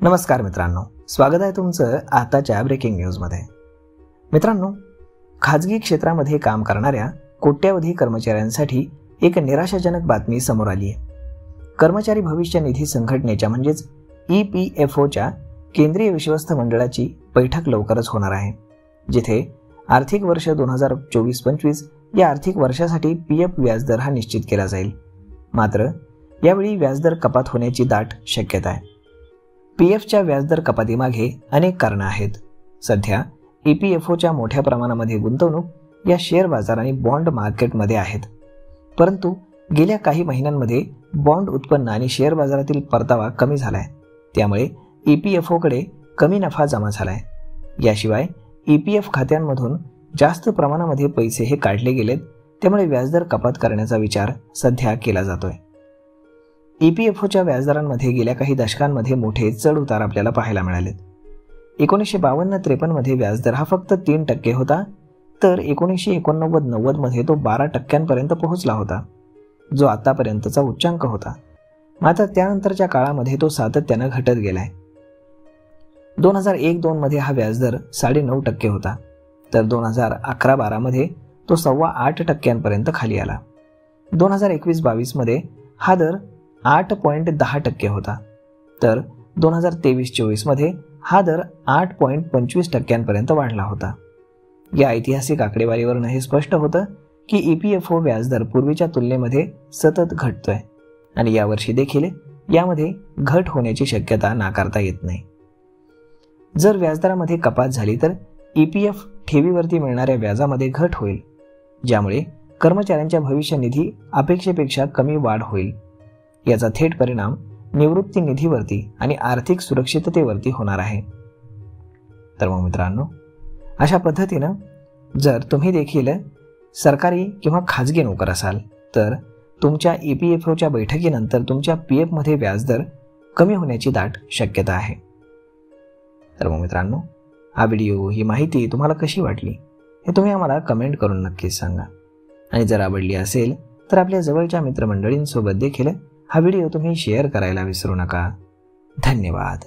नमस्कार मित्रांनो, स्वागत आहे तुमचं आताच्या ब्रेकिंग न्यूजमध्ये। मित्रांनो, खाजगी क्षेत्रामध्ये काम करणाऱ्या कोट्यावधी कर्मचाऱ्यांसाठी एक निराशाजनक बातमी समोर आली आहे। कर्मचारी भविष्य निधी संघटनेच्या म्हणजेच EPFOच्या केंद्रीय विश्वस्त मंडळाची बैठक लवकरच होणार आहे, जिथे आर्थिक वर्ष 2024-25 या आर्थिक वर्षासाठी PF व्याजदर हा निश्चित केला जाईल। मात्र यावेळी व्याजदर कपात होण्याची दाट शक्यता आहे। PFच्या व्याजदर कपातीमागे अनेक कारणे आहेत। सध्या EPFOच्या मोठ्या प्रमाणामध्ये गुंतवणूक या शेअर बाजार आणि बॉन्ड मार्केटमध्ये आहेत, परंतु गेल्या काही महिन्यांमध्ये बॉन्ड उत्पन्न आणि शेअर बाजारातील परतावा कमी झालाय, त्यामुळे EPFOकडे कमी नफा जमा झालाय। याशिवाय EPF खात्यांमधून जास्त प्रमाणामध्ये पैसे हे काढले गेलेत, त्यामुळे व्याजदर कपात करण्याचा विचार सध्या केला जातोय। EPFOच्या व्याजदरांमध्ये गेल्या काही दशकांमध्ये मोठे चढ उतार आपल्याला पाहायला मिळालेत। 1952-53 मध्ये व्याजदर हा फक्त 3% होता, तर 1989-90 मध्ये तो 12% पोहोचला होता, जो आतापर्यंतचा उच्चांक होता। मात्र त्यानंतरच्या काळामध्ये तो सातत्याने घटत गेलाय। 2001-2 मध्ये हा व्याजदर 9.5% होता, तर 2011-12 मध्ये तो 8.25% खाली आला। 2021-22 मध्ये हा दर 8.10% होता, तर 2023-24 मध्ये हा दर 8.25% वाढला होता। या ऐतिहासिक आकडेवारीवरून हे स्पष्ट होतं की EPFO व्याजदर पूर्वीच्या तुलनेमध्ये सतत घटतोय आणि यावर्षी देखील यामध्ये घट होण्याची शक्यता नाकारता येत नाही। जर व्याजदरामध्ये कपात झाली तर EPF ठेवीवरती मिळणाऱ्या व्याजामध्ये घट होईल, ज्यामुळे कर्मचाऱ्यांच्या भविष्य निधी अपेक्षेपेक्षा कमी वाढ होईल। याचा थेट परिणाम निवृत्ती निधीवरती आणि आर्थिक सुरक्षिततेवरती होणार आहे। तर मग मित्रांनो, अशा पद्धतीनं जर तुम्ही देखील सरकारी किंवा खाजगी नोकर असाल तर तुमच्या EPFOच्या बैठकीनंतर तुमच्या PF मध्ये व्याजदर कमी होण्याची दाट शक्यता आहे। तर मग मित्रांनो, हा व्हिडिओ, ही माहिती तुम्हाला कशी वाटली हे तुम्ही आम्हाला कमेंट करून नक्कीच सांगा, आणि जर आवडली असेल तर आपल्या जवळच्या मित्रमंडळींसोबत देखील हा व्हिडिओ तुम्ही शेअर करायला विसरू नका। धन्यवाद।